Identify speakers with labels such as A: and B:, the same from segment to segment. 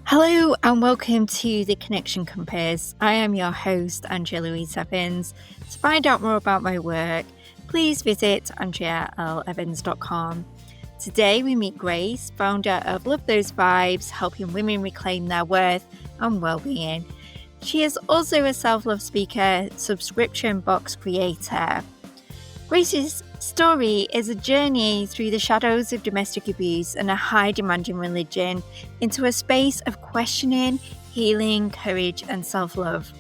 A: Hello and welcome to the Connection Compass. I am your host, Andrea Louise Evans. To find out more about my work, please visit andrealevans.com. Today we meet Grace, founder of Love Those Vibes, helping women reclaim their worth and well-being. She is also a self-love speaker, subscription box creator. Grace's story is a journey through the shadows of domestic abuse and a high-demanding religion into a space of questioning, healing, courage, and self-love.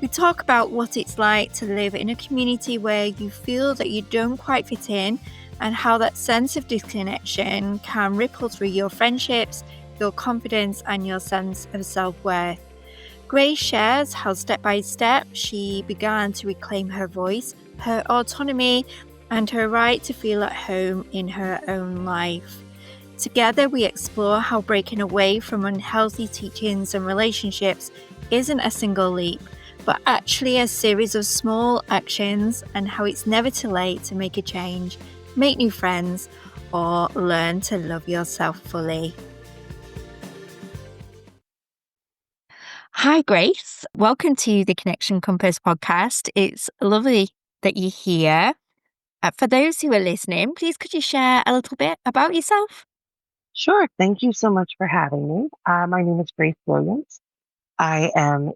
A: We talk about what it's like to live in a community where you feel that you don't quite fit in and how that sense of disconnection can ripple through your friendships, your confidence, and your sense of self-worth. Grace shares how step by step she began to reclaim her voice, her autonomy, and her right to feel at home in her own life. Together, we explore how breaking away from unhealthy teachings and relationships isn't a single leap, but actually a series of small actions, and how it's never too late to make a change, make new friends, or learn to love yourself fully. Hi, Grace. Welcome to the Connection Compass podcast. It's lovely that you're here. For those who are listening, please could you share a little bit about yourself?
B: Sure. Thank you so much for having me. My name is Grace Williams. I am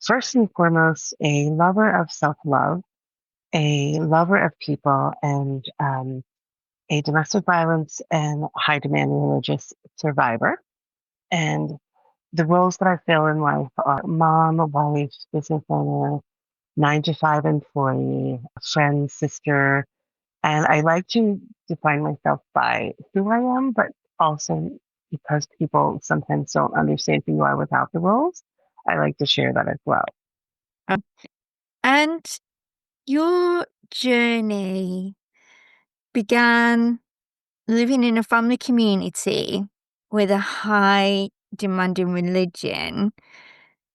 B: first and foremost, a lover of self-love, a lover of people, and a domestic violence and high demand religious survivor. And the roles that I fill in life are mom, wife, business owner, 9 to 5 employee, friend, sister. And I like to define myself by who I am, but also because people sometimes don't understand who you are without the roles, I like to share that as well.
A: And your journey began living in a family community with a high demanding religion.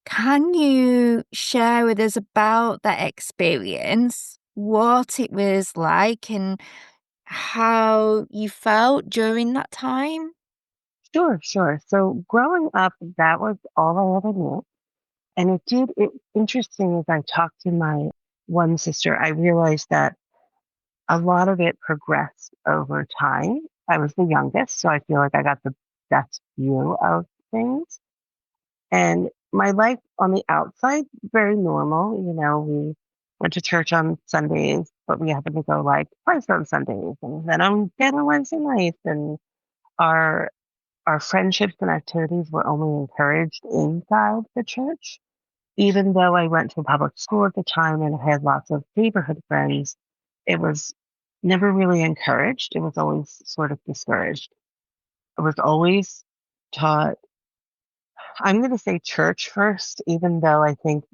A: Can you share with us about that experience, what it was like, and how you felt during that time?
B: Sure, sure. So growing up, that was all I ever knew. And interesting as I talked to my one sister, I realized that a lot of it progressed over time. I was the youngest, so I feel like I got the best view of things. And my life on the outside, very normal. We went to church on Sundays, but we happened to go like twice on Sundays, and then on dinner Wednesday nights. And our our friendships and activities were only encouraged inside the church. Even though I went to a public school at the time and I had lots of neighborhood friends, it was never really encouraged. It was always sort of discouraged. It was always taught, I'm going to say church first, even though I think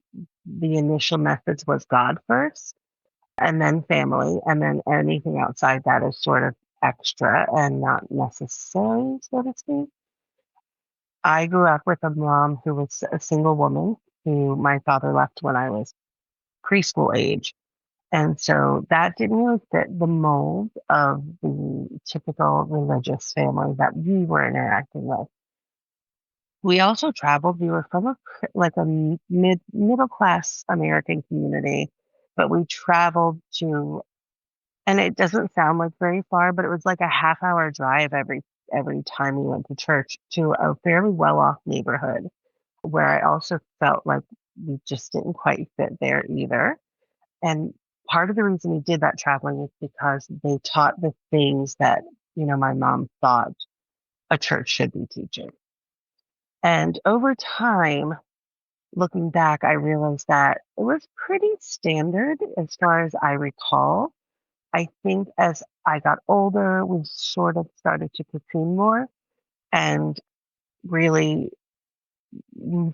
B: the initial message was God first, and then family, and then anything outside that is sort of extra and not necessary, so to speak. I grew up with a mom who was a single woman who my father left when I was preschool age. And so that didn't really fit the mold of the typical religious family that we were interacting with. We also traveled. We were from like a middle class American community, but we traveled to, and it doesn't sound like very far, but it was like a half-hour drive every time we went to church to a fairly well off neighborhood where I also felt like we just didn't quite fit there either. And part of the reason we did that traveling is because they taught the things that my mom thought a church should be teaching. And over time, looking back, I realized that it was pretty standard as far as I recall. I think as I got older, we sort of started to cocoon more and really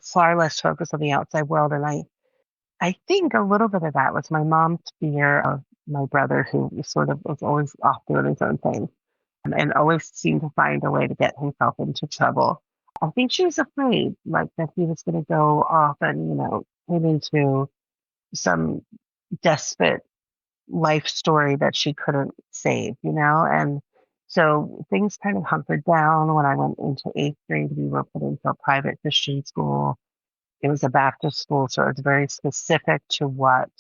B: far less focus on the outside world. And I think a little bit of that was my mom's fear of my brother, who was always off doing his own thing and always seemed to find a way to get himself into trouble. I think she was afraid, like that he was going to go off and, get into some desperate life story that she couldn't save, and So things kind of hunkered down when I went into eighth grade. We were put into a private Christian school. It was a Baptist school, so it was very specific to what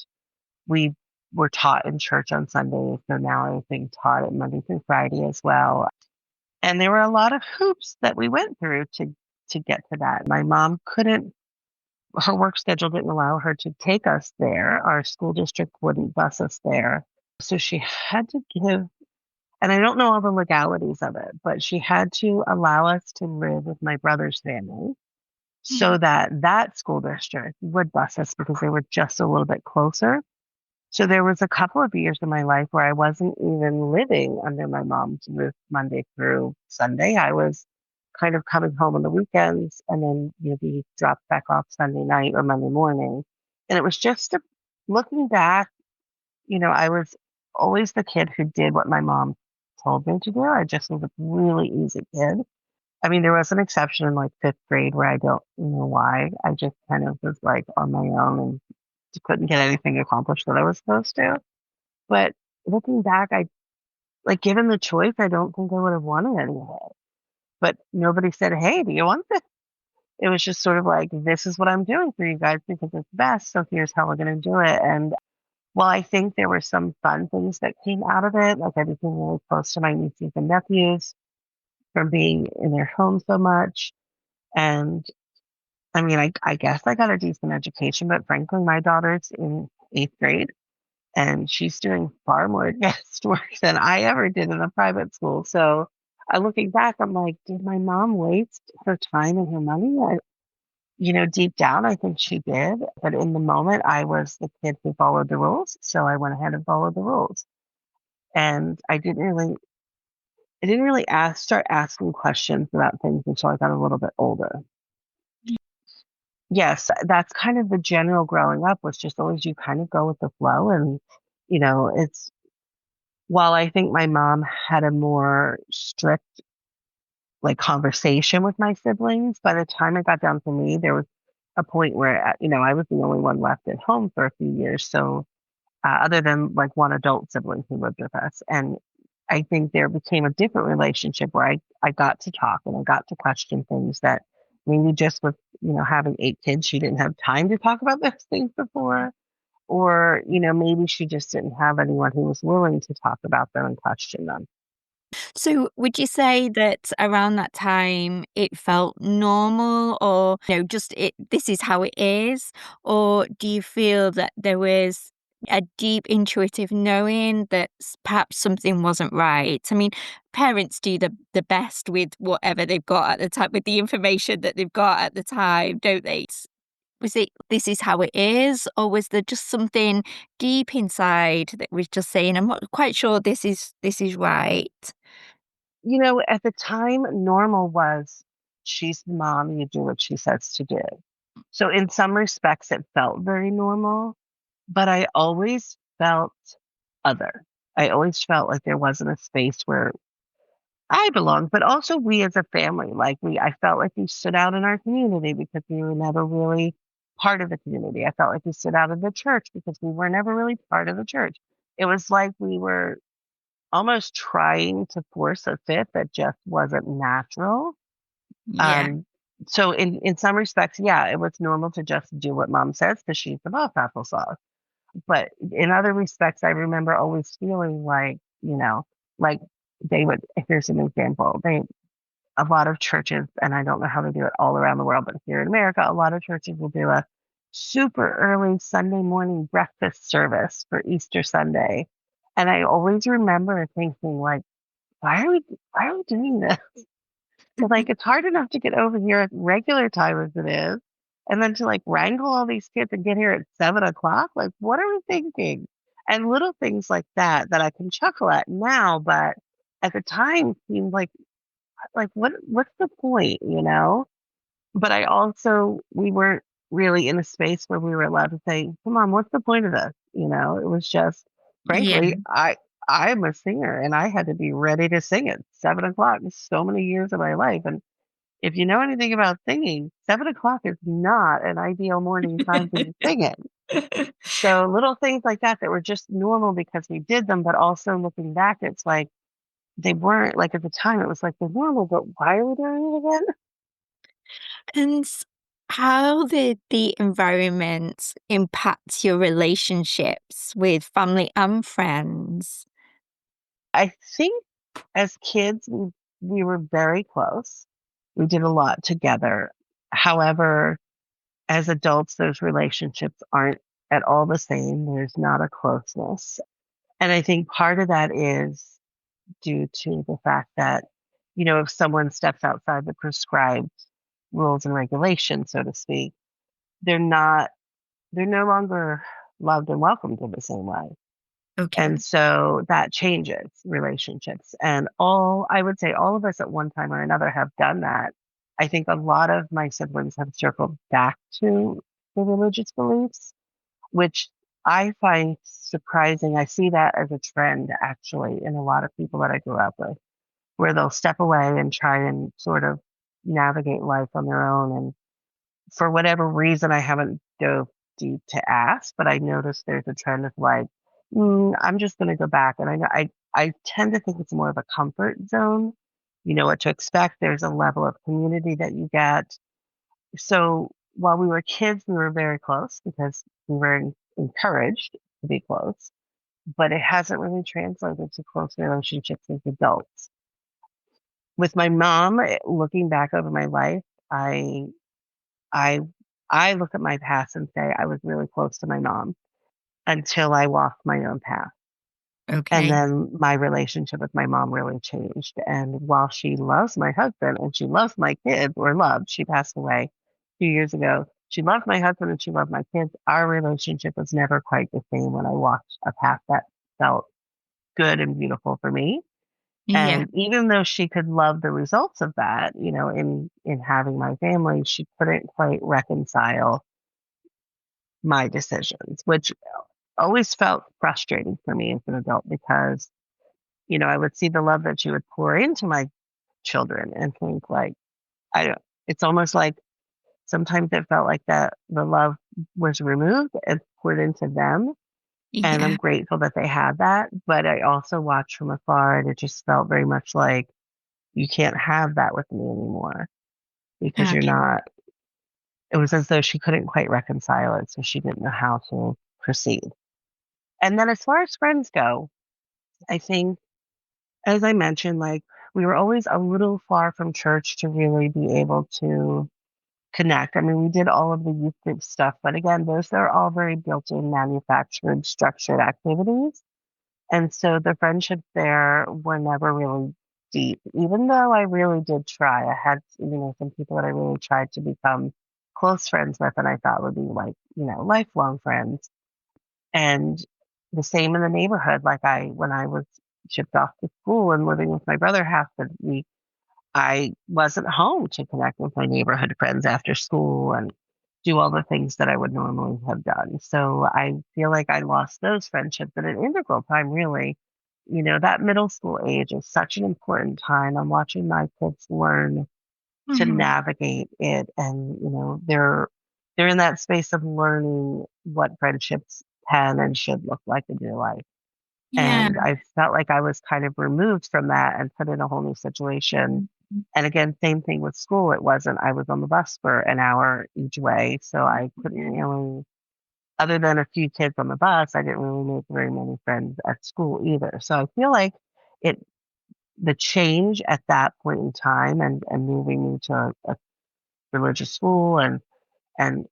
B: we were taught in church on Sundays. So now I was being taught it Monday through Friday as well. And there were a lot of hoops that we went through to get to that. My mom couldn't, her work schedule didn't allow her to take us there. Our school district wouldn't bus us there. So she had to give, and I don't know all the legalities of it, but she had to allow us to live with my brother's family so
A: Mhm.
B: that that school district would bus us because they were just a little bit closer. So there was a couple of years in my life where I wasn't even living under my mom's roof Monday through Sunday. I was kind of coming home on the weekends and then be dropped back off Sunday night or Monday morning. And it was just looking back, I was always the kid who did what my mom told me to do. I just was a really easy kid. I mean, there was an exception in like fifth grade where I don't know why. I just kind of was like on my own and couldn't get anything accomplished that I was supposed to. But looking back, I like given the choice, I don't think I would have wanted any of it. But nobody said, "Hey, do you want this?" It was just sort of like, "This is what I'm doing for you guys because it's best. So here's how we're going to do it." And while I think there were some fun things that came out of it, like I became really close to my nieces and nephews from being in their home so much. And I mean, I guess I got a decent education, but frankly, my daughter's in eighth grade and she's doing far more advanced work than I ever did in a private school. So looking back, I'm like, did my mom waste her time and her money? Deep down, I think she did. But in the moment, I was the kid who followed the rules. So I went ahead and followed the rules. And I didn't really start asking questions about things until I got a little bit older. Yes, that's kind of the general growing up was just always you kind of go with the flow. And, it's while I think my mom had a more strict like conversation with my siblings, by the time it got down to me, there was a point where, I was the only one left at home for a few years. So, other than like one adult sibling who lived with us. And I think there became a different relationship where I got to talk and I got to question things that maybe just with, having eight kids, she didn't have time to talk about those things before. Or, maybe she just didn't have anyone who was willing to talk about them and question them.
A: So, would you say that around that time it felt normal or, just this is how it is? Or do you feel that there was a deep intuitive knowing that perhaps something wasn't right? I mean, parents do the best with whatever they've got at the time, with the information that they've got at the time, don't they? Was it this is how it is, or was there just something deep inside that was just saying, I'm not quite sure this is right?
B: At the time, normal was she's the mom, you do what she says to do. So, in some respects, it felt very normal, but I always felt other. I always felt like there wasn't a space where I belonged, but also we as a family, I felt like we stood out in our community because we were never really part of the community. I felt like we stood out in the church because we were never really part of the church. It was like we were almost trying to force a fit that just wasn't natural.
A: Yeah.
B: Um, so in some respects, yeah, it was normal to just do what mom says because she's the boss applesauce. But in other respects, I remember always feeling like, like they would, here's an example. A lot of churches, and I don't know how to do it all around the world, but here in America, a lot of churches will do a super early Sunday morning breakfast service for Easter Sunday. And I always remember thinking like, why are we doing this? Like, it's hard enough to get over here at regular time as it is, and then to, like, wrangle all these kids and get here at 7 o'clock. Like, what are we thinking? And little things like that that I can chuckle at now, but at the time seemed like, what's the point, you know? But I also we weren't really in a space where we were allowed to say, "Come on, what's the point of this?" It was just
A: Yeah.
B: frankly, I'm a singer, and I had to be ready to sing at 7 o'clock so many years of my life, and if you know anything about singing, 7 o'clock is not an ideal morning time to be singing. So little things like that that were just normal because we did them, but also looking back, it's like, they weren't like at the time, it was like they're normal, but why are we doing it again?
A: And how did the environment impact your relationships with family and friends?
B: I think as kids, we were very close. We did a lot together. However, as adults, those relationships aren't at all the same. There's not a closeness. And I think part of that is due to the fact that, if someone steps outside the prescribed rules and regulations, so to speak, they're not, they're no longer loved and welcomed in the same way. And
A: Okay.
B: so that changes relationships. And I would say all of us at one time or another have done that. I think a lot of my siblings have circled back to the religious beliefs, which I find surprising. I see that as a trend actually in a lot of people that I grew up with, where they'll step away and try and sort of navigate life on their own. And for whatever reason, I haven't dove deep to ask, but I noticed there's a trend of like, I'm just going to go back. And I tend to think it's more of a comfort zone. You know what to expect. There's a level of community that you get. So while we were kids, we were very close because we were encouraged to be close, but it hasn't really translated to close relationships as adults. With my mom, looking back over my life, I I I look at my past and say I was really close to my mom until I walked my own path. And
A: Okay.
B: then my relationship with my mom really changed. And while she loves my husband and she loves my kids, or loved, she passed away 2 years ago. She loved my husband and she loved my kids. Our relationship was never quite the same when I walked a path that felt good and beautiful for me.
A: Yeah.
B: And even though she could love the results of that, in having my family, she couldn't quite reconcile my decisions, which always felt frustrating for me as an adult because, I would see the love that she would pour into my children and think like, I don't, it's almost like sometimes it felt like that the love was removed and poured into them. And I'm
A: Yeah.
B: grateful that they had that. But I also watched from afar and it just felt very much like you can't have that with me anymore because you're
A: Okay.
B: not, it was as though she couldn't quite reconcile it. So she didn't know how to proceed. And then as far as friends go, I think, as I mentioned, like we were always a little far from church to really be able to connect. I mean, we did all of the youth group stuff, but again, those are all very built in, manufactured, structured activities. And so the friendships there were never really deep, even though I really did try. I had, some people that I really tried to become close friends with, and I thought would be like, lifelong friends. And the same in the neighborhood. Like when I was shipped off to school and living with my brother half the week, I wasn't home to connect with my neighborhood friends after school and do all the things that I would normally have done. So I feel like I lost those friendships at an integral time, really. That middle school age is such an important time. I'm watching my kids learn to
A: Mhm.
B: navigate it and, they're in that space of learning what friendships can and should look like in your life.
A: Yeah.
B: And I felt like I was kind of removed from that and put in a whole new situation. And again, same thing with school. It wasn't, I was on the bus for an hour each way. So I couldn't really, other than a few kids on the bus, I didn't really make very many friends at school either. So I feel like it, the change at that point in time and moving me to a religious school and,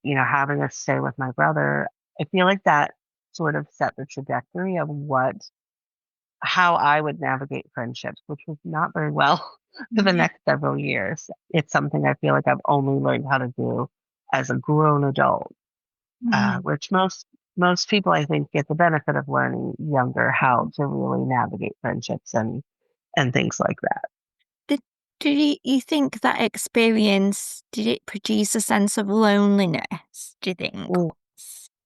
B: having us stay with my brother, I feel like that sort of set the trajectory of how I would navigate friendships, which was not very well for the
A: Yeah.
B: next several years. It's something I feel like I've only learned how to do as a grown adult,
A: Mhm.
B: which most people I think get the benefit of learning younger how to really navigate friendships and things like that.
A: Did you think that experience, did it produce a sense of loneliness, do you think?
B: Mm,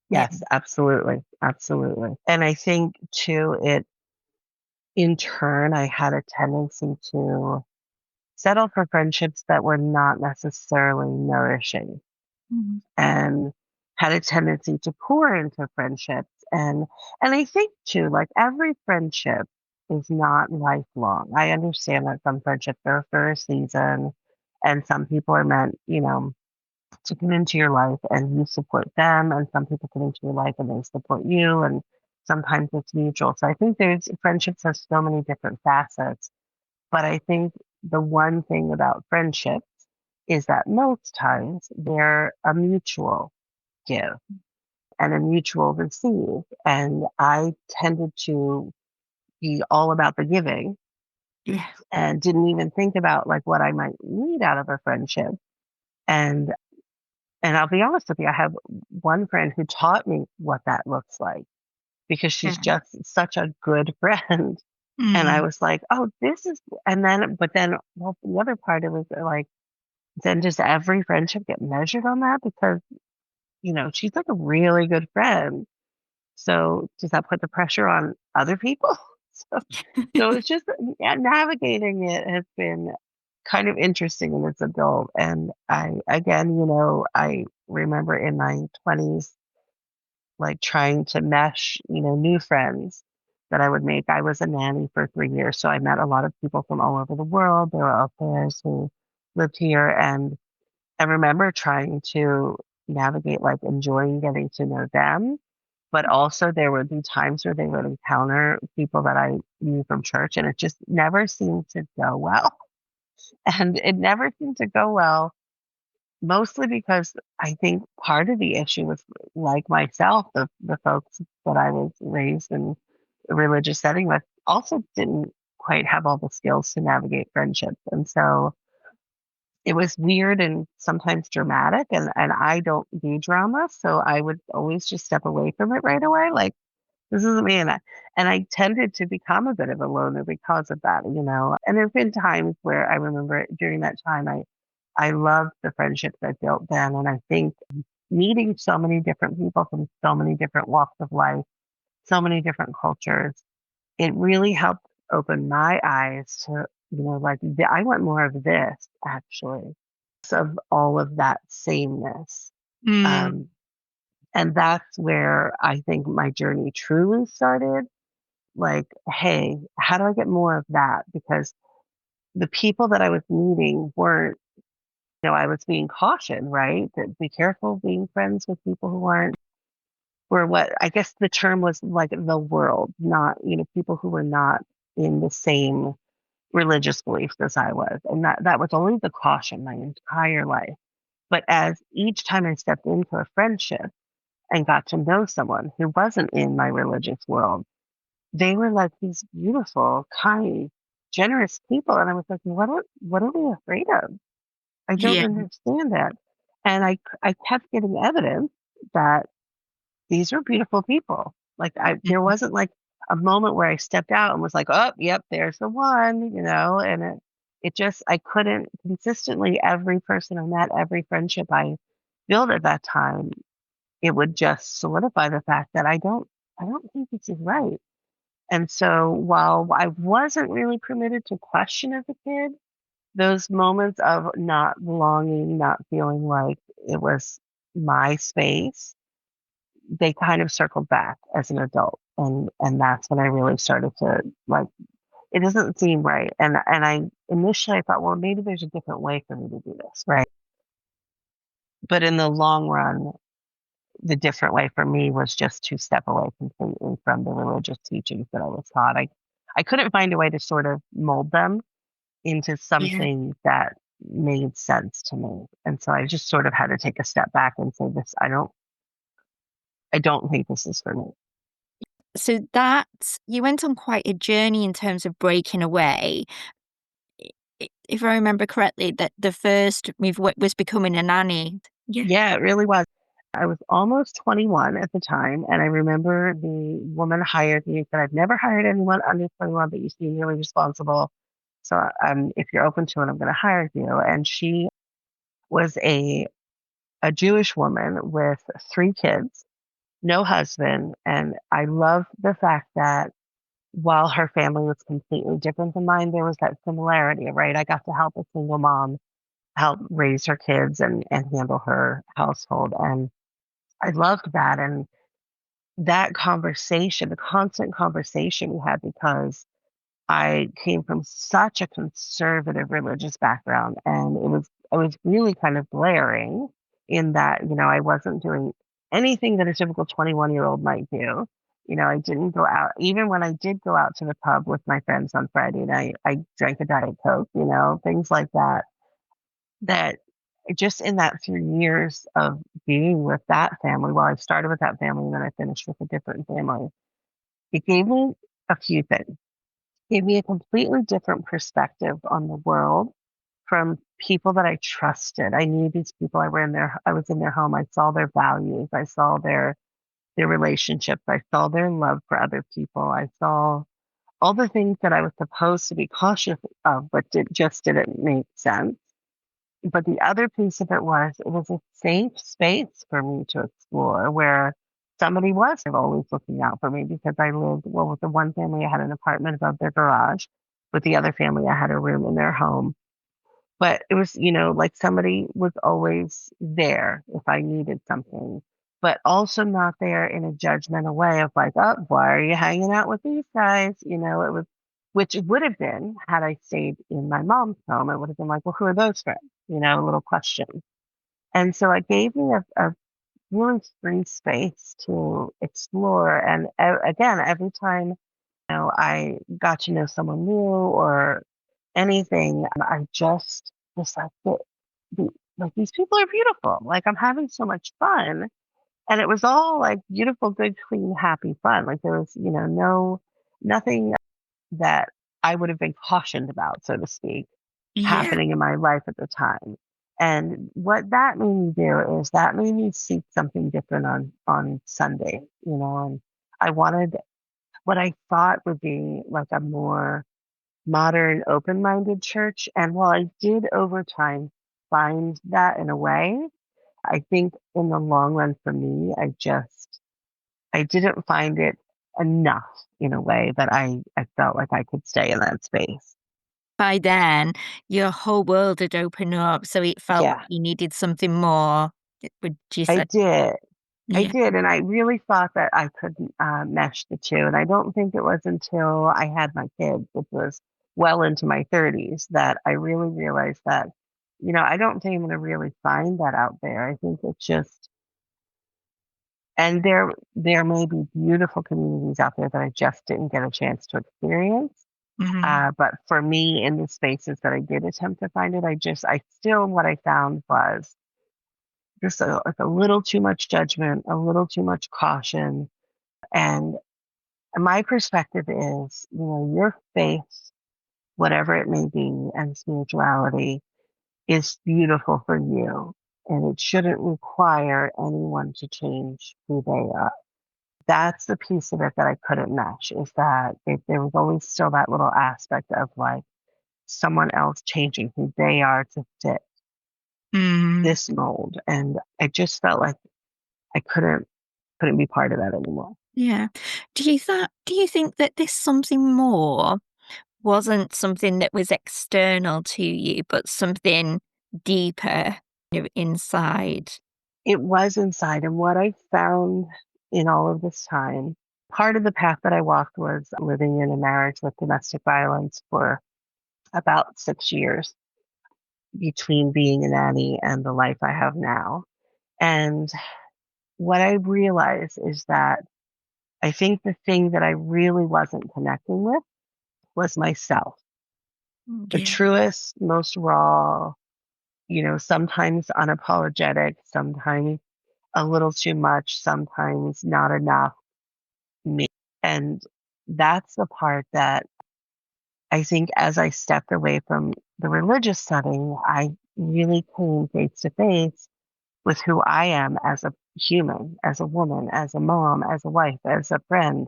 A: Yeah.
B: yes, absolutely, absolutely. And I think too, it in turn, I had a tendency to settle for friendships that were not necessarily nourishing
A: Mhm.
B: and had a tendency to pour into friendships and I think too like every friendship, is not lifelong. I understand that some friendships are for a season and some people are meant, to come into your life and you support them, and some people come into your life and they support you, and sometimes it's mutual. So I think there's friendships have so many different facets, but I think the one thing about friendships is that most times they're a mutual give and a mutual receive. And I tended to be all about the giving
A: Yeah.
B: and didn't even think about like what I might need out of a friendship. And and I'll be honest with you, I have one friend who taught me what that looks like because she's
A: Yeah.
B: just such a good friend. And I
A: Mm.
B: was like, oh, this is, and then, but then, well, the other part of it was like, then does every friendship get measured on that? Because, she's like a really good friend. So does that put the pressure on other people? So, so it's just, yeah, navigating it has been kind of interesting as an adult. And again, I remember in my 20s, like trying to mesh, new friends that I would make. I was a nanny for 3 years. So I met a lot of people from all over the world. There were au pairs who lived here. And I remember trying to navigate, like enjoying getting to know them. But also there would be times where they would encounter people that I knew from church and it just never seemed to go well. And it never seemed to go well, mostly because I think part of the issue was like myself, the folks that I was raised in a religious setting with also didn't quite have all the skills to navigate friendships. And so it was weird and sometimes dramatic and I don't do drama. So I would always just step away from it right away. Like this isn't me. And I tended to become a bit of a loner because of that. And there have been times where I remember during that time I loved the friendships I built then. And I think meeting so many different people from so many different walks of life, so many different cultures, it really helped open my eyes to, like I want more of this actually, of all of that sameness.
A: Mm.
B: Um, and that's where I think my journey truly started. Like, hey, how do I get more of that? Because the people that I was meeting weren't, I was being cautioned, right? That be careful being friends with people who aren't, or what I guess the term was like the world, not, people who were not in the same religious beliefs as I was. And that was only the caution my entire life. But as each time I stepped into a friendship and got to know someone who wasn't in my religious world, they were like these beautiful, kind, generous people. And I was like, what are we afraid of? I don't
A: Yeah.
B: understand that. And I kept getting evidence that these were beautiful people. Like there
A: Mm.
B: wasn't like a moment where I stepped out and was like, oh, yep, there's the one. And it just, I couldn't consistently, every person I met, every friendship I built at that time, it would just solidify the fact that I don't think this is right. And so while I wasn't really permitted to question as a kid, those moments of not belonging, not feeling like it was my space, they kind of circled back as an adult. And that's when I really started to like it doesn't seem right. And I initially I thought, well, maybe there's a different way for me to do this, right? But in the long run, the different way for me was just to step away completely from the religious teachings that I was taught. I couldn't find a way to sort of mold them into
A: Yeah.
B: something that made sense to me. And so I just sort of had to take a step back and say this I don't think this is for me.
A: So that you went on quite a journey in terms of breaking away. If I remember correctly, that the first move was becoming a nanny. Yeah.
B: Yeah, it really was. I was almost 21 at the time, and I remember the woman hired me and said, "I've never hired anyone under 21, but you seem really responsible. So if you're open to it, I'm going to hire you." And she was a Jewish woman with 3 kids, no husband, and I love the fact that while her family was completely different than mine, there was that similarity, right? I got to help a single mom help raise her kids and handle her household, and I loved that. And that conversation, the constant conversation we had, because I came from such a conservative religious background, and it was really kind of glaring in that, I wasn't doing anything that a typical 21-year-old might do. I didn't go out. Even when I did go out to the pub with my friends on Friday night, I drank a Diet Coke, things like that. That just in that 3 years of being with that family, well, I started with that family and then I finished with a different family. It gave me a few things. Gave me a completely different perspective on the world from people that I trusted. I knew these people. I was in their home. I saw their values. I saw their relationships. I saw their love for other people. I saw all the things that I was supposed to be cautious of, but just didn't make sense. But the other piece of it was a safe space for me to explore where somebody was always looking out for me because well, with the one family, I had an apartment above their garage. With the other family, I had a room in their home. But it was, like somebody was always there if I needed something, but also not there in a judgmental way of like, oh, why are you hanging out with these guys? It was, which it would have been had I stayed in my mom's home. It would have been like, well, who are those friends? A little question. And so it gave me a really free space to explore. And again, every time, I got to know someone new or anything, I just was like, like these people are beautiful. Like I'm having so much fun. And it was all like beautiful, good, clean, happy fun. Like there was, nothing that I would have been cautioned about, so to speak,
A: Yeah.
B: happening in my life at the time. And what that made me do is that made me seek something different on Sunday, and I wanted what I thought would be like a more modern, open-minded church. And while I did over time find that in a way, I think in the long run for me, I didn't find it enough in a way that I felt like I could stay in that space.
A: By then, your whole world had opened up, so it felt like
B: Yeah,
A: you needed something more. Would you
B: I
A: say?
B: did. I
A: Yeah.
B: did, and I really thought that I could mesh the two. And I don't think it was until I had my kids, which was well into my 30s, that I really realized that, I don't think I'm going to really find that out there. I think it's just, and there may be beautiful communities out there that I just didn't get a chance to experience.
A: Mhm.
B: But for me, in the spaces that I did attempt to find it, I still, what I found was just like a little too much judgment, a little too much caution. And my perspective is, your faith, whatever it may be, and spirituality is beautiful for you. And it shouldn't require anyone to change who they are. That's the piece of it that I couldn't mesh is that there was always still that little aspect of like someone else changing who they are to fit
A: Mm.
B: this mold. And I just felt like I couldn't be part of that anymore.
A: Yeah. Do you think that this something more wasn't something that was external to you, but something deeper, inside?
B: It was inside. And what I found in all of this time, part of the path that I walked was living in a marriage with domestic violence for about 6 years between being a nanny and the life I have now. And what I realized is that I think the thing that I really wasn't connecting with was myself.
A: Mm,
B: The
A: yeah.
B: truest, most raw, sometimes unapologetic, sometimes a little too much, sometimes not enough me. And that's the part that I think as I stepped away from the religious setting, I really came face to face with who I am as a human, as a woman, as a mom, as a wife, as a friend.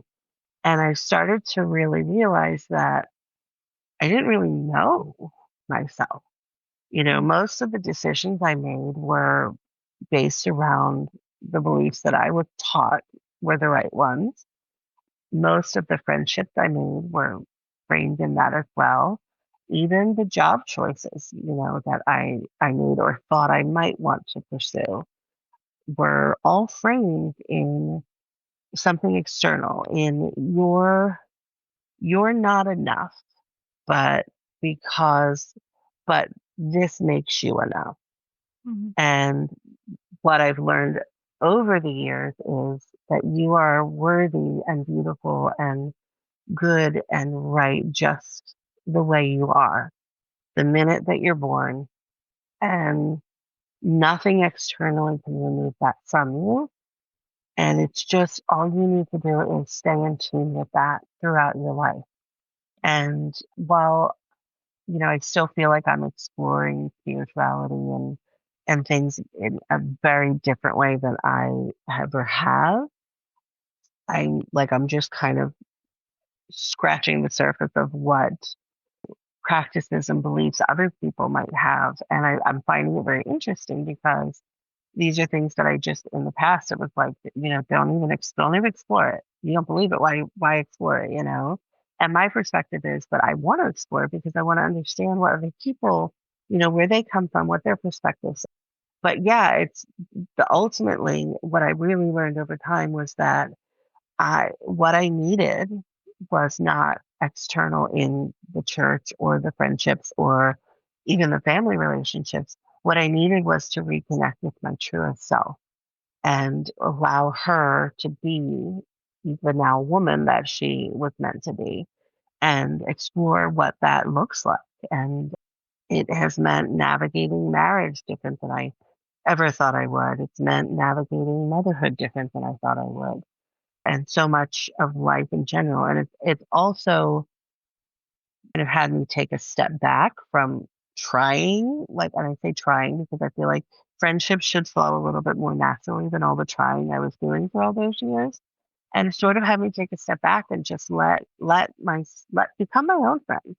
B: And I started to really realize that I didn't really know myself.
A: Mm.
B: Most of the decisions I made were based around the beliefs that I was taught were the right ones. Most of the friendships I made were framed in that as well. Even the job choices, that I made or thought I might want to pursue were all framed in something external, in your you're not enough, but because, but this makes you enough.
A: Mhm.
B: And what I've learned over the years is that you are worthy and beautiful and good and right just the way you are. The minute that you're born, and nothing externally can remove that from you. And it's just all you need to do is stay in tune with that throughout your life. And while, I still feel like I'm exploring spirituality and things in a very different way than I ever have. I'm just kind of scratching the surface of what practices and beliefs other people might have. And I'm finding it very interesting because these are things that I just in the past it was like, don't even explore it. You don't believe it. Why explore it? And my perspective is that I want to explore it because I want to understand what other people, where they come from, what their perspectives. But yeah, it's the ultimately what I really learned over time was that what I needed was not external in the church or the friendships or even the family relationships. What I needed was to reconnect with my truest self and allow her to be the now woman that she was meant to be and explore what that looks like. And it has meant navigating marriage different than I ever thought I would. It's meant navigating motherhood different than I thought I would and so much of life in general. And it's also kind of had me take a step back from trying, and I say trying because I feel like friendships should flow a little bit more naturally than all the trying I was doing for all those years. And sort of had me take a step back and just let become my own friend.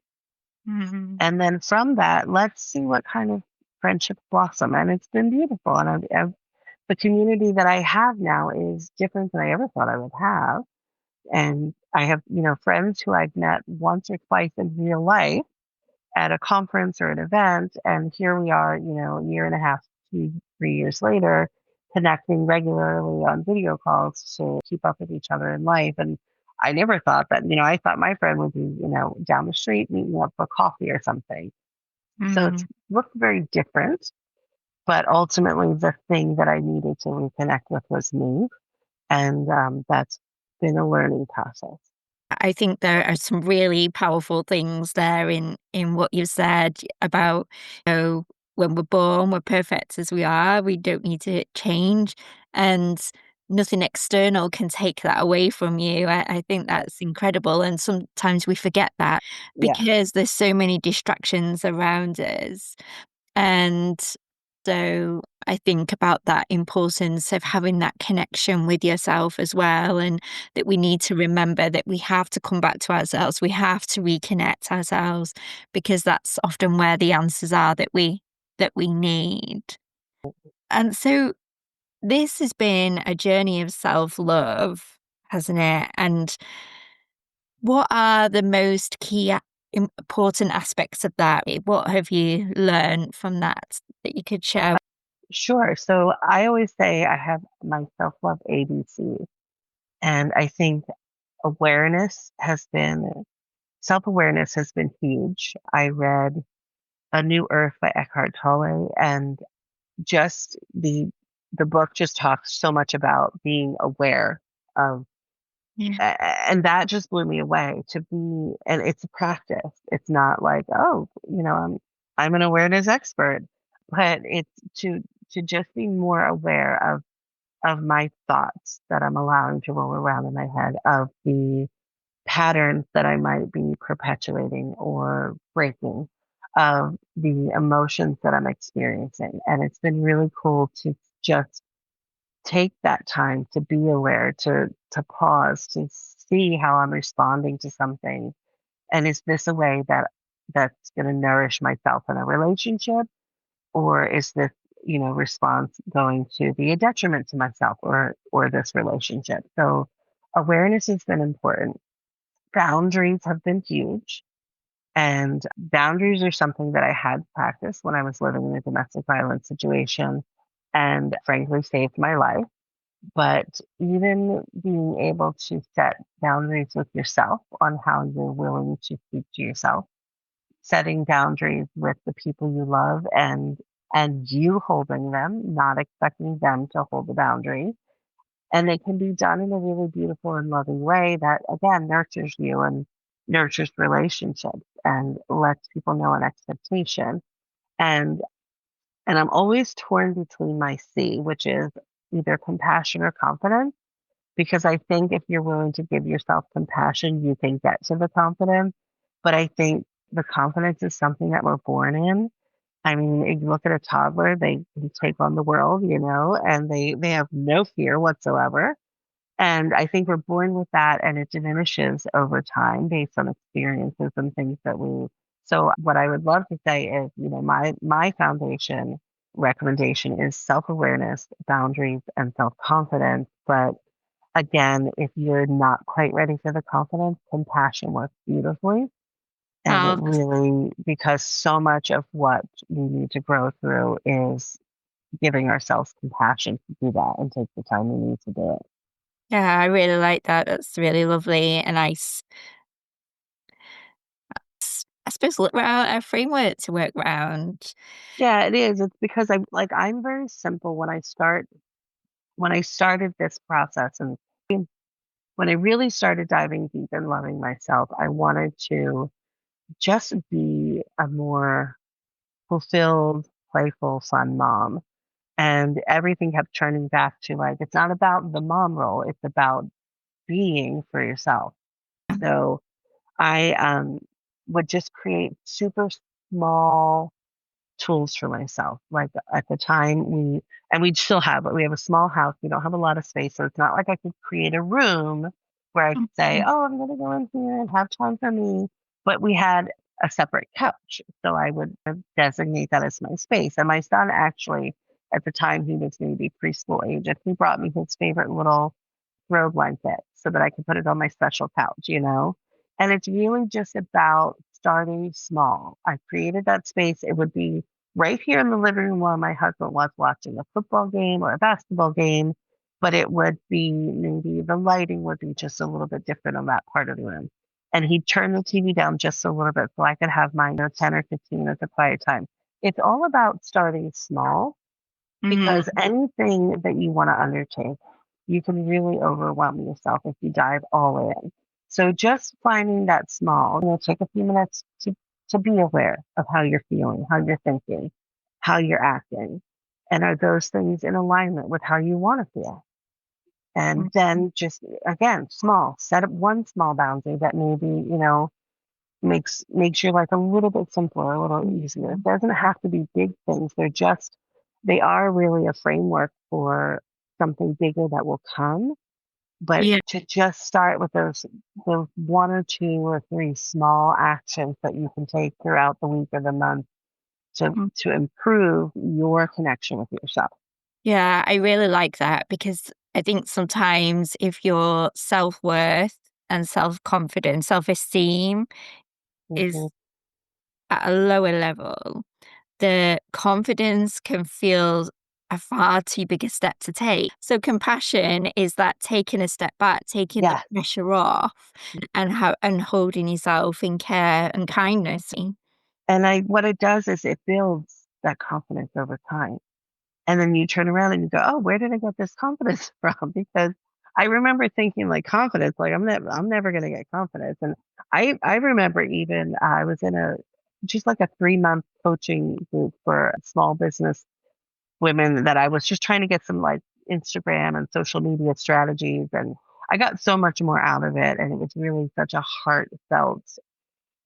A: Mhm.
B: And then from that, let's see what kind of friendships blossom. And it's been beautiful. And the community that I have now is different than I ever thought I would have. And I have, friends who I've met once or twice in real life at a conference or an event. And here we are, a year and a half, 3 years later, connecting regularly on video calls to keep up with each other in life. And I never thought that, I thought my friend would be, down the street meeting up for coffee or something. So it's
A: Mhm.
B: looked very different. But ultimately, the thing that I needed to reconnect with was me. And that's been a learning process.
A: I think there are some really powerful things there in what you said about, when we're born, we're perfect as we are. We don't need to change, and nothing external can take that away from you. I think that's incredible, and sometimes we forget that
B: Yeah.
A: because there's so many distractions around us. And so I think about that importance of having that connection with yourself as well, and that we need to remember that we have to come back to ourselves. We have to reconnect ourselves because that's often where the answers are that we need. And so this has been a journey of self-love, hasn't it? And what are the most key important aspects of that? What have you learned from that you could share?
B: Sure. So I always say I have my self love ABC. And I think awareness has been, self awareness has been huge. I read A New Earth by Eckhart Tolle, and just the book just talks so much about being aware of,
A: Yeah.
B: and that just blew me away to be, and it's a practice. It's not like, oh, I'm an awareness expert, but it's to just be more aware of my thoughts that I'm allowing to roll around in my head, of the patterns that I might be perpetuating or breaking, of the emotions that I'm experiencing. And it's been really cool to just take that time to be aware, to pause, to see how I'm responding to something. And is this a way that's going to nourish myself in a relationship? Or is this, response going to be a detriment to myself or this relationship? So awareness has been important. Boundaries have been huge. And boundaries are something that I had practiced when I was living in a domestic violence situation and frankly saved my life. But even being able to set boundaries with yourself on how you're willing to speak to yourself, setting boundaries with the people you love and you holding them, not expecting them to hold the boundary. And it can be done in a really beautiful and loving way that again nurtures you and nurtures relationships and lets people know an expectation. And and I'm always torn between my C, which is either compassion or confidence, because I think if you're willing to give yourself compassion, you can get to the confidence. But I think the confidence is something that we're born in. I mean, if you look at a toddler, they can take on the world, and they have no fear whatsoever. And I think we're born with that and it diminishes over time based on experiences and things that we so what I would love to say is, my foundation recommendation is self-awareness, boundaries, and self-confidence. But again, if you're not quite ready for the confidence, compassion works beautifully. And it
A: Oh,
B: really, because so much of what we need to grow through is giving ourselves compassion to do that and take the time we need to do it.
A: yeah, I really like that. That's really lovely and nice. I suppose look around a framework to work around.
B: Yeah, it is. It's because I'm very simple when I started this process and when I really started diving deep and loving myself, I wanted to just be a more fulfilled, playful, fun mom. And everything kept turning back to like, it's not about the mom role, it's about being for yourself. So I would just create super small tools for myself. Like at the time we still have, but we have a small house. We don't have a lot of space. So it's not like I could create a room where I could say,
A: Mhm.
B: oh, I'm going to go in here and have time for me. But we had a separate couch. So I would designate that as my space. And my son actually, at the time he was maybe preschool age, and he brought me his favorite little throw blanket so that I could put it on my special couch. And it's really just about starting small. I created that space. It would be right here in the living room while my husband was watching a football game or a basketball game, but it would be maybe the lighting would be just a little bit different on that part of the room. And he'd turn the TV down just a little bit so I could have my 10 or 15 minutes of quiet time. It's all about starting small because
A: Mm.
B: anything that you want to undertake, you can really overwhelm yourself if you dive all in. So just finding that small, take a few minutes to be aware of how you're feeling, how you're thinking, how you're acting. And are those things in alignment with how you want to feel? And then just again, small, set up one small boundary that maybe, makes your life a little bit simpler, a little easier. It doesn't have to be big things. They are really a framework for something bigger that will come. But
A: Yeah.
B: to just start with those one or two or three small actions that you can take throughout the week or the month to improve your connection with yourself.
A: Yeah, I really like that because I think sometimes if your self-worth and self-confidence, self-esteem
B: Hmm.
A: is at a lower level, the confidence can feel a far too big a step to take. So compassion is that taking a step back, taking the
B: Yeah.
A: pressure off and holding yourself in care and kindness.
B: And what it does is it builds that confidence over time. And then you turn around and you go, "Oh, where did I get this confidence from?" Because I remember thinking like confidence, like I'm never gonna get confidence. And I remember even I was in a just like a 3-month coaching group for small business women that I was just trying to get some like Instagram and social media strategies. And I got so much more out of it. And it was really such a heartfelt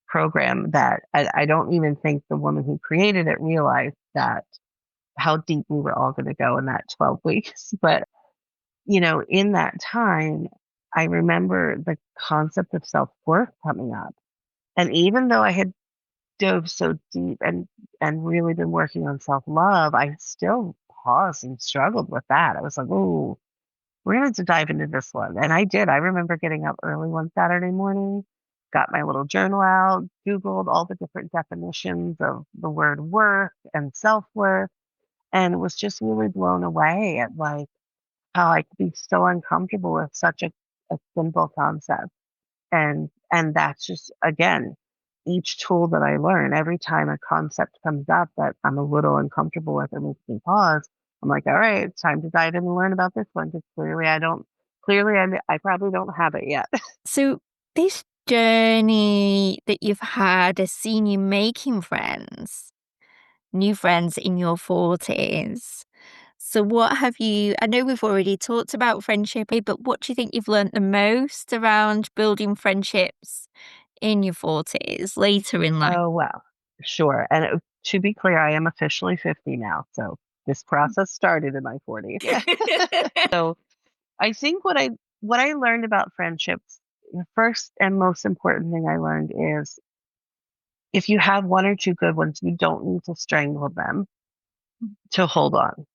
B: program that I don't even think the woman who created it realized that how deep we were all going to go in that 12 weeks. But, in that time, I remember the concept of self worth coming up. And even though I had dove so deep and really been working on self love, I still paused and struggled with that. I was like, "Oh, we're going to dive into this one." And I did. I remember getting up early one Saturday morning, got my little journal out, Googled all the different definitions of the word worth and self worth, and was just really blown away at like how I could be so uncomfortable with such a simple concept. And that's just, again, each tool that I learn, every time a concept comes up that I'm a little uncomfortable with or makes me pause, I'm like, all right, it's time to dive in and learn about this one because clearly I probably don't have it yet.
A: So, this journey that you've had has seen you making friends, new friends in your 40s. So, what have you? I know we've already talked about friendship, but what do you think you've learnt the most around building friendships in your 40s, later in life?
B: Oh, well, sure. And to be clear, I am officially 50 now. So this process started in my 40s. So I think what I learned about friendships, the first and most important thing I learned is if you have one or two good ones, you don't need to strangle them to hold on.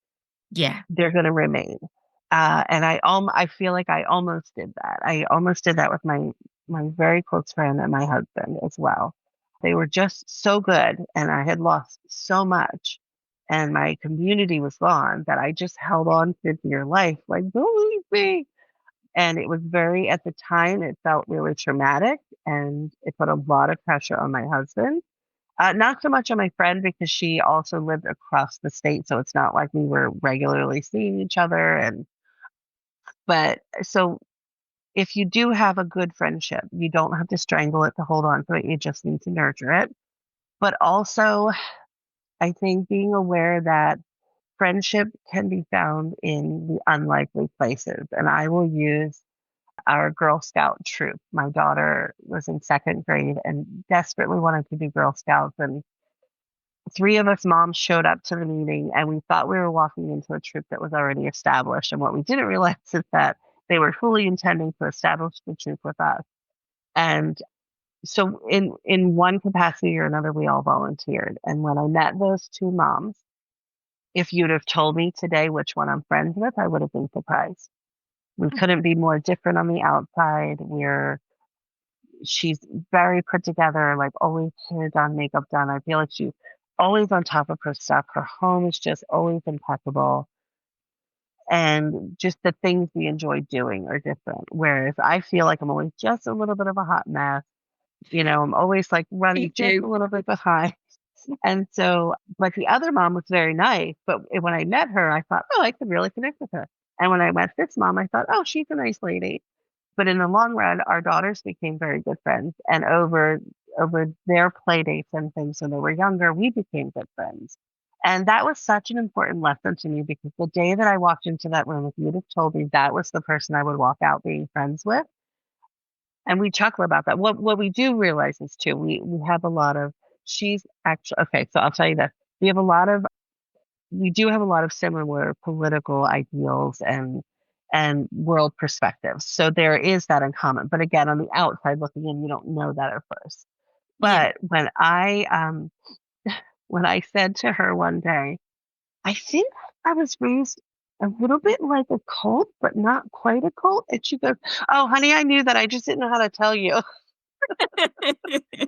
A: Yeah.
B: They're going to remain. And I feel like I almost did that. I almost did that with my very close friend and my husband as well. They were just so good, and I had lost so much, and my community was gone that I just held on for dear life, like, don't leave me. And it was very, at the time, it felt really traumatic, and it put a lot of pressure on my husband. Not so much on my friend because she also lived across the state, so it's not like we were regularly seeing each other. But so if you do have a good friendship, you don't have to strangle it to hold on to it. You just need to nurture it. But also, I think being aware that friendship can be found in the unlikely places. And I will use our Girl Scout troop. My daughter was in second grade and desperately wanted to do Girl Scouts. And three of us moms showed up to the meeting, and we thought we were walking into a troop that was already established. And what we didn't realize is that they were fully intending to establish the troop with us. And so in one capacity or another, we all volunteered. And when I met those two moms, if you'd have told me today which one I'm friends with, I would have been surprised. We couldn't be more different on the outside. She's very put together, like always hair done, makeup done. I feel like she's always on top of her stuff. Her home is just always impeccable. And just the things we enjoy doing are different. Whereas I feel like I'm always just a little bit of a hot mess. I'm always like
A: Me
B: running just
A: too.
B: a little bit behind. And so, but the other mom was very nice. But when I met her, I thought, oh, I could really connect with her. And when I met this mom, I thought, oh, she's a nice lady. But in the long run, our daughters became very good friends. And over their play dates and things when they were younger, we became good friends. And that was such an important lesson to me because the day that I walked into that room, if you'd have told me that was the person I would walk out being friends with, and we chuckle about that. What we do realize is too, we have a lot of she's actually okay, so I'll tell you this. We have a lot of we do have a lot of similar political ideals and world perspectives. So there is that in common. But again, on the outside looking in, you don't know that at first.
A: Yeah.
B: But when I said to her one day, I think I was raised a little bit like a cult, but not quite a cult. And she goes, oh, honey, I knew that. I just didn't know how to tell you.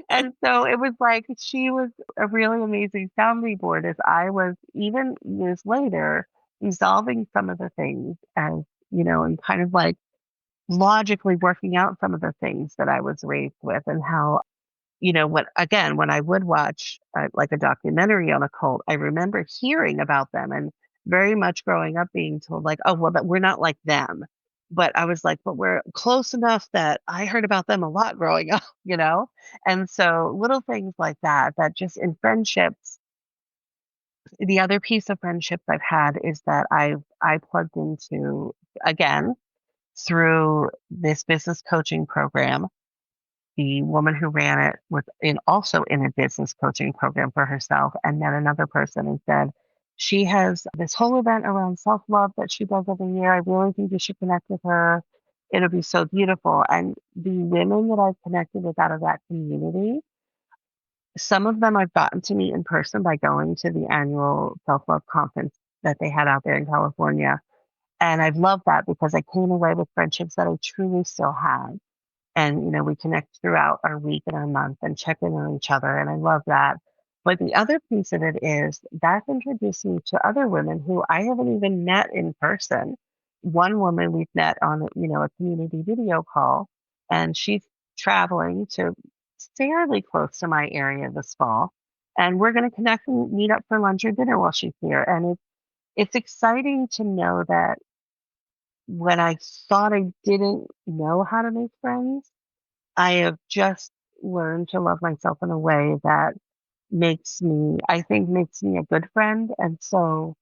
B: And so it was like she was a really amazing sounding board as I was, even years later, resolving some of the things as, and kind of like logically working out some of the things that I was raised with and how, when I would watch like a documentary on a cult, I remember hearing about them and very much growing up being told like, oh, well, that we're not like them. But I was like, but we're close enough that I heard about them a lot growing up, you know? And so little things like that, that just in friendships, the other piece of friendships I've had is that I plugged into, again, through this business coaching program. The woman who ran it was also in a business coaching program for herself, and met another person and said, she has this whole event around self-love that she does every year. I really think you should connect with her. It'll be so beautiful. And the women that I've connected with out of that community, some of them I've gotten to meet in person by going to the annual self-love conference that they had out there in California. And I've loved that because I came away with friendships that I truly still have. And, we connect throughout our week and our month and check in on each other. And I love that. But the other piece of it is that's introduced me to other women who I haven't even met in person. one woman we've met on, a community video call, and she's traveling to fairly close to my area this fall. And we're going to connect and meet up for lunch or dinner while she's here. And it's exciting to know that when I thought I didn't know how to make friends, I have just learned to love myself in a way that I think makes me a good friend. And so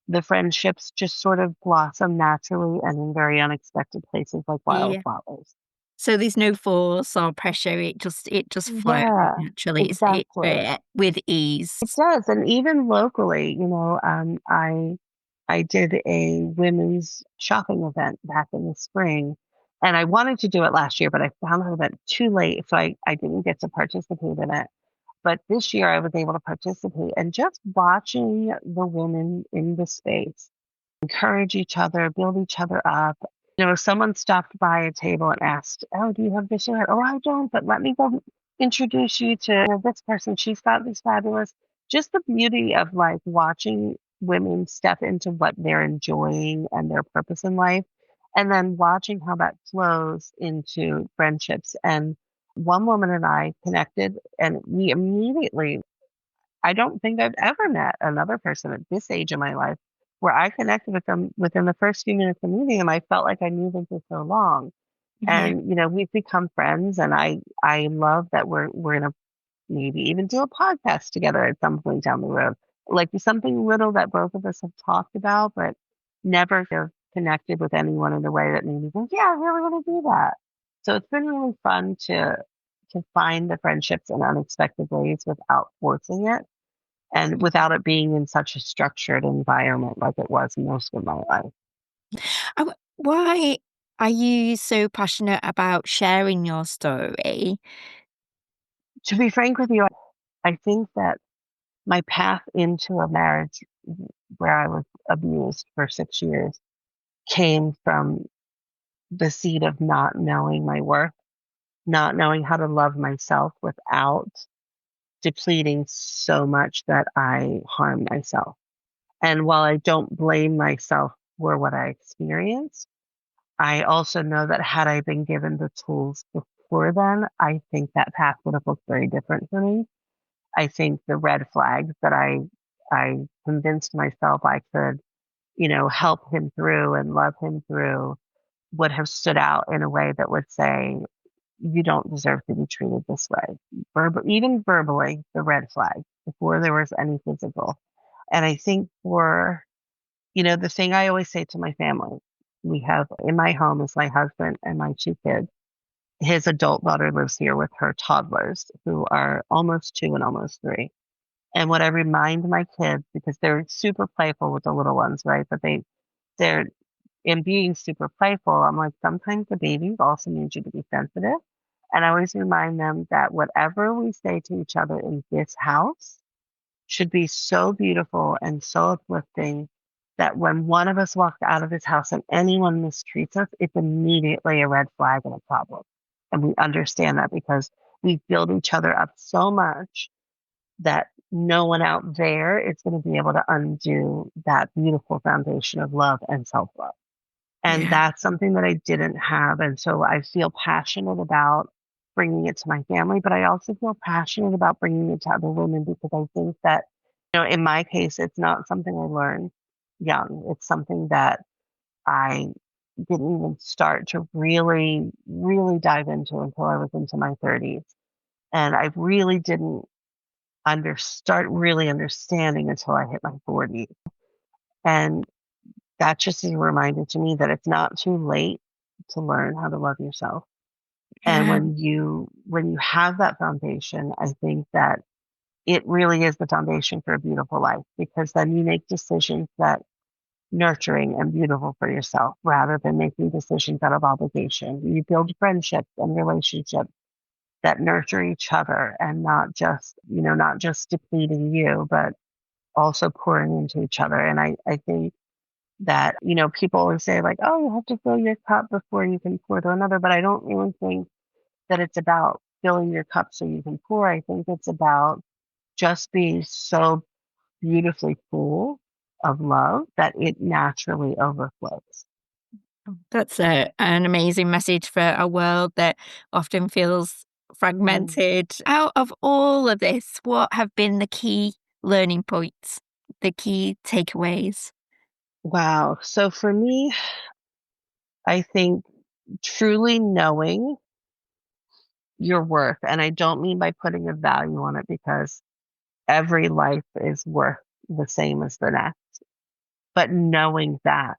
B: the friendships just sort of blossom naturally and in very unexpected places like
A: Yeah.
B: wildflowers.
A: So there's no force or pressure, it just flows
B: Yeah,
A: naturally,
B: exactly.
A: with
B: It
A: ease.
B: does, and even locally, I did a women's shopping event back in the spring, and I wanted to do it last year, but I found out about too late, so I didn't get to participate in it. But this year I was able to participate, and just watching the women in the space encourage each other, build each other up. Someone stopped by a table and asked, "Oh, do you have this yet?" "Oh, I don't, but let me go introduce you to this person. She's got this fabulous." Just the beauty of like watching women step into what they're enjoying and their purpose in life, and then watching how that flows into friendships. And one woman and I connected, and we immediately I don't think I've ever met another person at this age of my life where I connected with them within the first few minutes of meeting them. I felt like I knew them for so long.
A: Yeah.
B: And, we've become friends, and I love that we're gonna maybe even do a podcast together at some point down the road. Like something little that both of us have talked about, but never have connected with anyone in a way that made me think, yeah, I really want to do that. So it's been really fun to find the friendships in unexpected ways without forcing it and without it being in such a structured environment like it was most of my life.
A: Why are you so passionate about sharing your story?
B: To be frank with you, I think that my path into a marriage where I was abused for 6 years came from the seed of not knowing my worth, not knowing how to love myself without depleting so much that I harm myself. And while I don't blame myself for what I experienced, I also know that had I been given the tools before then, I think that path would have looked very different for me. I think the red flags that I convinced myself I could, help him through and love him through would have stood out in a way that would say, you don't deserve to be treated this way. Even verbally, the red flag before there was any physical. And I think the thing I always say to my family, we have in my home is my husband and my two kids. His adult daughter lives here with her toddlers who are almost 2 and almost 3. And what I remind my kids, because they're super playful with the little ones, right? But they're in being super playful, I'm like, sometimes the babies also need you to be sensitive. And I always remind them that whatever we say to each other in this house should be so beautiful and so uplifting that when one of us walks out of this house and anyone mistreats us, it's immediately a red flag and a problem. And we understand that because we build each other up so much that no one out there is going to be able to undo that beautiful foundation of love and self love. And
A: Yeah.
B: that's something that I didn't have. And so I feel passionate about bringing it to my family, but I also feel passionate about bringing it to other women because I think that, in my case, it's not something I learned young. It's something that I didn't even start to really, really dive into until I was into my 30s. And I really didn't start really understanding until I hit my 40s. And that just is a reminder to me that it's not too late to learn how to love yourself. And
A: Yeah.
B: when you have that foundation, I think that it really is the foundation for a beautiful life because then you make decisions that nurturing and beautiful for yourself rather than making decisions out of obligation. You build friendships and relationships that nurture each other and not just depleting you, but also pouring into each other. And I think that, people always say like, oh, you have to fill your cup before you can pour to another. But I don't really think that it's about filling your cup so you can pour. I think it's about just being so beautifully full of love that it naturally overflows.
A: That's an amazing message for a world that often feels
B: Mm.
A: fragmented. Out of all of this, what have been the key learning points, the key takeaways?
B: Wow. So for me, I think truly knowing your worth, and I don't mean by putting a value on it because every life is worth the same as the next, but knowing that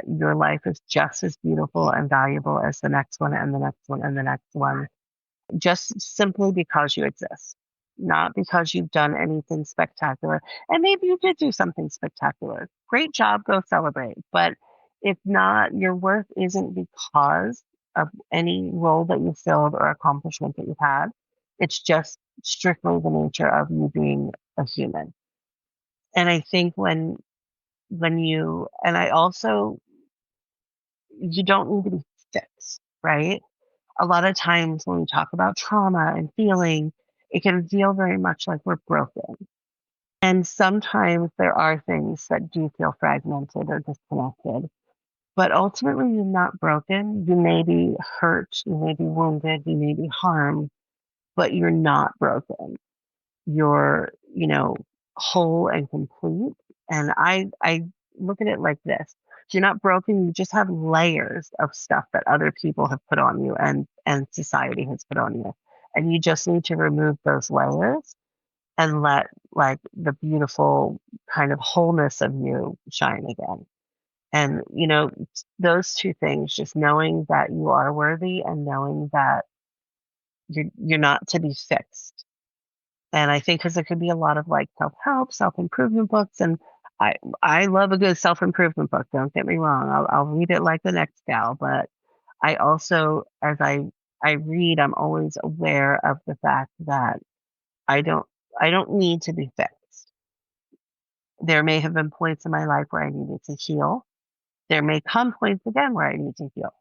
B: your life is just as beautiful and valuable as the next one and the next one and the next one, just simply because you exist, not because you've done anything spectacular. And maybe you did do something spectacular. Great job, go celebrate. But if not, your worth isn't because of any role that you filled or accomplishment that you've had. It's just strictly the nature of you being a human. And I think when you and I also you don't need to be fixed, right? A lot of times when we talk about trauma and feeling, it can feel very much like we're broken. And sometimes there are things that do feel fragmented or disconnected. But ultimately, you're not broken. You may be hurt, you may be wounded, you may be harmed, but you're not broken. You're, whole and complete. And I look at it like this. You're not broken, you just have layers of stuff that other people have put on you and society has put on you. And you just need to remove those layers and let like the beautiful kind of wholeness of you shine again. And those two things, just knowing that you are worthy and knowing that you're not to be fixed. And I think because there could be a lot of like self-help, self-improvement books, and I love a good self-improvement book. Don't get me wrong. I'll read it like the next gal, but I also, as I read, I'm always aware of the fact that I don't I don't need to be fixed. There may have been points in my life where I needed to heal. There may come points again where I need to heal.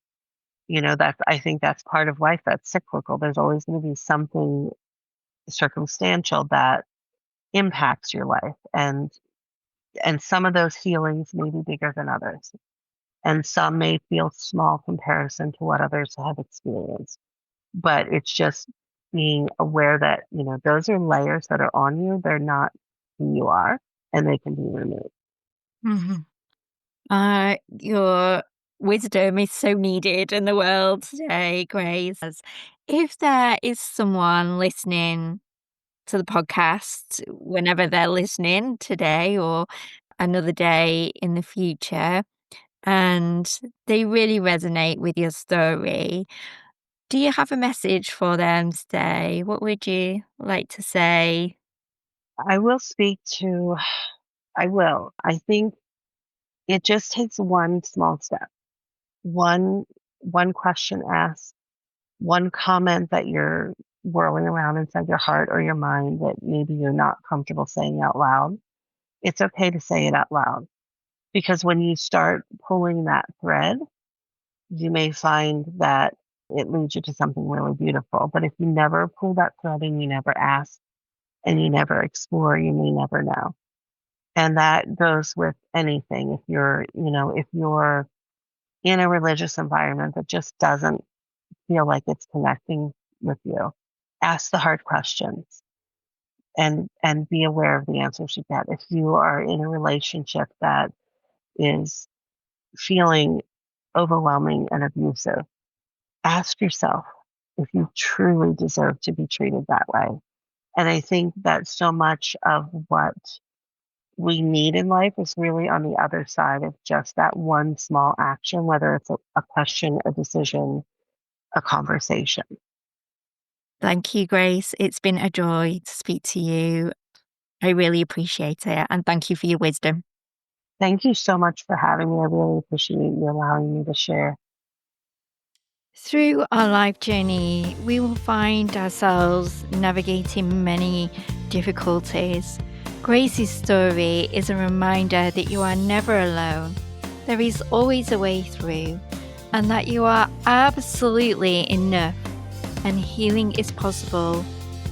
B: That's I think that's part of life that's cyclical. There's always going to be something circumstantial that impacts your life and some of those healings may be bigger than others and some may feel small comparison to what others have experienced, but it's just being aware that those are layers that are on you. They're not who you are, and they can be removed.
A: Mhm. Your wisdom is so needed in the world today, Grace. If there is someone listening to the podcast, whenever they're listening today or another day in the future, and they really resonate with your story, do you have a message for them today? What would you like to say?
B: I will speak to I will. I think it just takes one small step. One question asked, one comment that you're whirling around inside your heart or your mind that maybe you're not comfortable saying out loud. It's okay to say it out loud because when you start pulling that thread, you may find that it leads you to something really beautiful. But if you never pull that thread and you never ask and you never explore, you may never know. And that goes with anything. If you're in a religious environment that just doesn't feel like it's connecting with you, ask the hard questions and be aware of the answers you get. If you are in a relationship that is feeling overwhelming and abusive, ask yourself if you truly deserve to be treated that way. And I think that so much of what we need in life is really on the other side of just that one small action, whether it's a question, a decision, a conversation.
A: Thank you, Grace. It's been a joy to speak to you. I really appreciate it. And thank you for your wisdom.
B: Thank you so much for having me. I really appreciate you allowing me to share.
A: Through our life journey, we will find ourselves navigating many difficulties. Grace's story is a reminder that you are never alone. There is always a way through, and that you are absolutely enough, and healing is possible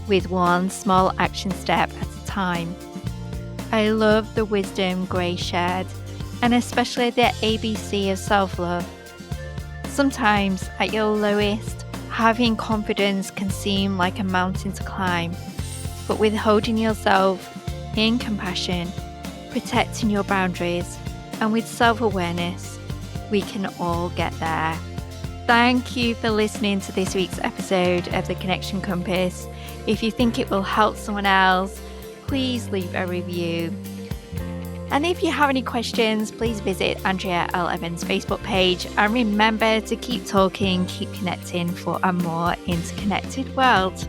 A: with one small action step at a time. I love the wisdom Grace shared, and especially the ABC of self love. Sometimes at your lowest, having confidence can seem like a mountain to climb, but with holding yourself in compassion, protecting your boundaries, and with self-awareness, we can all get there. Thank you for listening to this week's episode of The Connection Compass. If you think it will help someone else, please leave a review. And if you have any questions, please visit Andrea L. Evans' Facebook page. And remember to keep talking, keep connecting for a more interconnected world.